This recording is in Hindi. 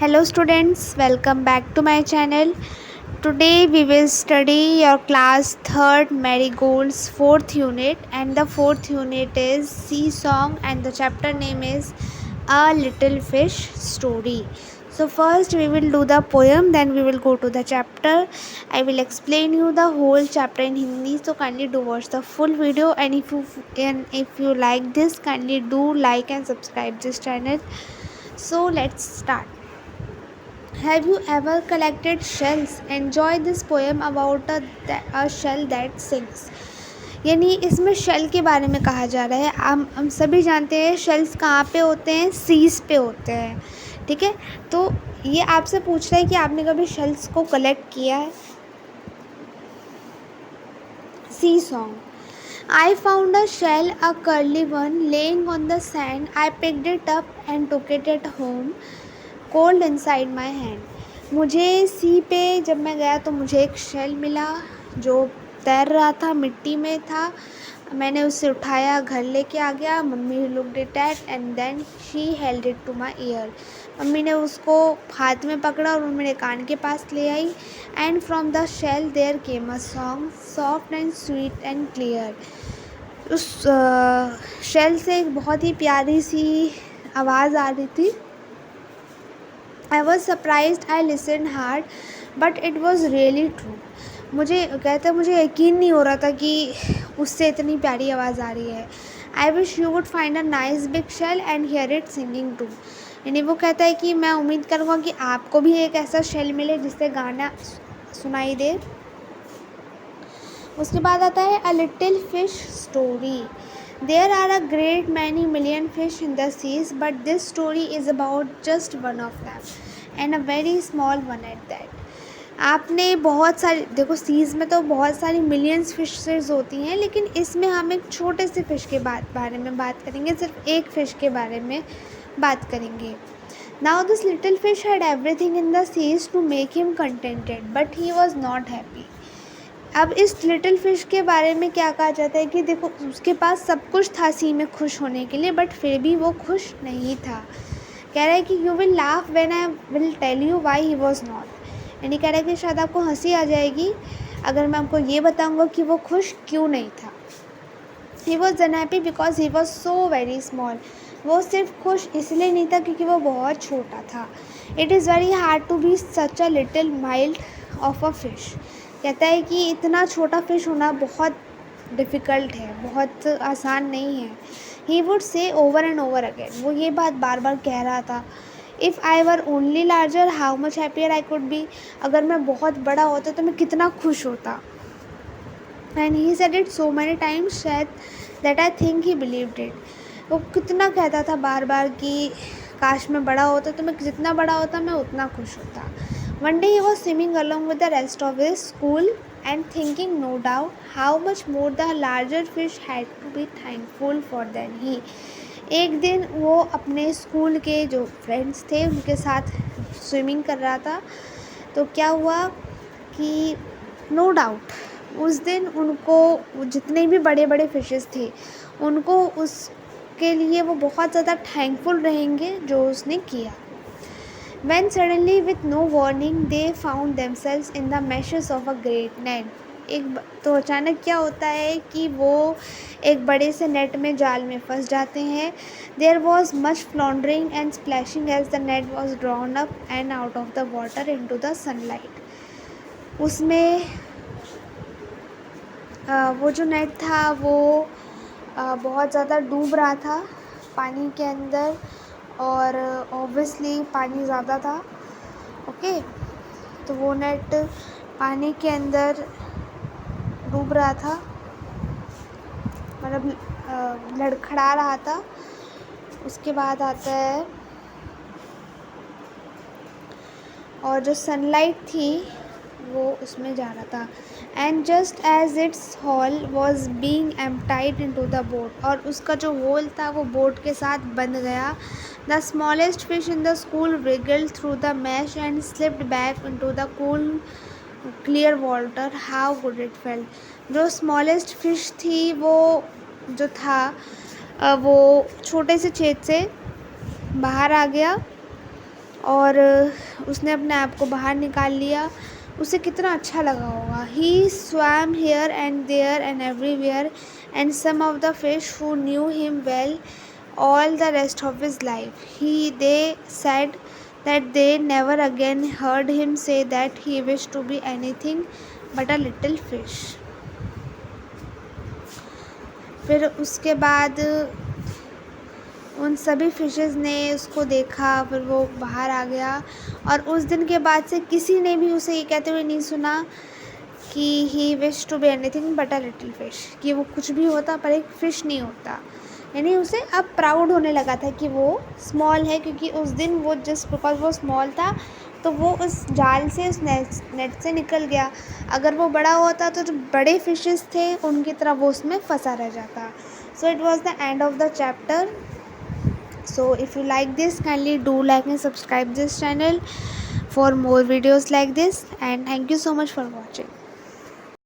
Hello students, welcome back to my channel. Today we will study your class 3rd Marigolds 4th unit, and the 4th unit is Sea Song and the chapter name is A Little Fish Story. So first we will do the poem, then we will go to the chapter. I will explain you the whole chapter in Hindi, so kindly do watch the full video, and if you like this, kindly do like and subscribe this channel. So let's start. Have you ever collected shells? Enjoy this poem about a shell that sings. यानी इसमें शेल के बारे में कहा जा रहा है. हम सभी जानते हैं शेल्स कहाँ पे होते हैं, सीज पे होते हैं. ठीक है, तो ये आपसे पूछ रहा है कि आपने कभी शेल्स को कलेक्ट किया है. सी song. I found a shell, a curly one, laying on the sand. I picked it up and took it at home. Cold inside my hand. मुझे सी पे जब मैं गया तो मुझे एक शेल मिला जो तैर रहा था, मिट्टी में था. मैंने उसे उठाया, घर लेके आ गया. मम्मी looked it at and then she held it to my ear. मम्मी ने उसको हाथ में पकड़ा और मेरे कान के पास ले आई. And from the shell there came a song soft and sweet and clear. उस शेल से एक बहुत ही प्यारी सी आवाज़ आ रही थी. I was surprised. I listened hard, but it was really true. मुझे यकीन नहीं हो रहा था कि उससे इतनी प्यारी आवाज़ आ रही है. I wish you would find a nice big shell and hear it singing too. यानी वो कहता है कि मैं उम्मीद करूँगा कि आपको भी एक ऐसा शेल मिले जिससे गाना सुनाई दे. उसके बाद आता है A Little Fish Story. There are a great many million fish in the seas, but this story is about just one of them, and a very small one at that. आपने बहुत सारी देखो, सीज़ में तो बहुत सारी मिलियंस फिशेस होती हैं, लेकिन इसमें हम एक छोटे से फ़िश के बारे में बात करेंगे. सिर्फ एक फ़िश के बारे में बात करेंगे. Now this little fish had everything in the seas to make him contented, but he was not happy. अब इस लिटिल फ़िश के बारे में क्या कहा जाता है कि देखो, उसके पास सब कुछ था सी में खुश होने के लिए, बट फिर भी वो खुश नहीं था. कह रहा है कि you will laugh when I will tell you why he was not. यानी कह रहा है कि शायद आपको हंसी आ जाएगी अगर मैं आपको ये बताऊँगा कि वो खुश क्यों नहीं था. He was unhappy because he was so very small. वो सिर्फ खुश इसलिए नहीं था क्योंकि वो बहुत छोटा था. It is very hard to be such a little mild of a fish. कहता है कि इतना छोटा फ़िश होना बहुत डिफ़िकल्ट है, बहुत आसान नहीं है. He would say over and over again. वो ये बात बार बार कह रहा था. If I were only larger how much happier I could be. अगर मैं बहुत बड़ा होता तो मैं कितना खुश होता. And he said it so many times that I think he believed it. वो कितना कहता था बार बार कि काश मैं बड़ा होता, तो मैं जितना बड़ा होता मैं उतना खुश होता. One day he was swimming along with the rest of his school and thinking no doubt how much more the larger fish had to be thankful for than he. एक दिन वो अपने स्कूल के जो फ्रेंड्स थे उनके साथ स्विमिंग कर रहा था. तो क्या हुआ कि नो डाउट उस दिन उनको जितने भी बड़े बड़े फिशेस थे उनको उसके लिए वो बहुत ज़्यादा थैंकफुल रहेंगे जो उसने किया. When suddenly with no warning they found themselves in the meshes of a great net. तो अचानक क्या होता है कि वो एक बड़े से नेट में, जाल में फंस जाते हैं. There was much floundering and splashing as the net was drawn up and out of the water into the sunlight. उसमें वो जो नेट था वो बहुत ज़्यादा डूब रहा था पानी के अंदर, और ऑब्वियसली पानी ज़्यादा था. ओके, तो वो नेट पानी के अंदर डूब रहा था, मतलब लड़खड़ा रहा था. उसके बाद आता है और जो सनलाइट थी वो उसमें जा रहा था. And just as its haul was being emptied into the boat. और उसका जो होल था वो बोट के साथ बंद गया. The smallest fish in the school wriggled through the mash and slipped back into the cool clear water. How good it felt. जो स्मॉलेस्ट फिश थी वो जो था वो छोटे से छेद से बाहर आ गया और उसने अपने आप को बाहर निकाल लिया। उसे कितना अच्छा लगा होगा। He swam here and there and everywhere and some of the fish who knew him well all the rest of his life. They said that they never again heard him say that he wished to be anything but a little fish. फिर उसके बाद उन सभी फिशेस ने उसको देखा, फिर वो बाहर आ गया और उस दिन के बाद से किसी ने भी उसे ये कहते हुए नहीं सुना कि he wish to be anything but a little fish, कि वो कुछ भी होता पर एक फ़िश नहीं होता। यानी उसे अब प्राउड होने लगा था कि वो स्मॉल है, क्योंकि उस दिन वो जस्ट बिकॉज वो स्मॉल था तो वो उस जाल से, उस नेट से निकल गया। अगर वो बड़ा होता तो जो बड़े फिशेस थे उनकी तरह वो उसमें फंसा रह जाता। So it was the end of the chapter. So if you like this, kindly do like and subscribe this channel for more videos like this, and thank you so much for watching.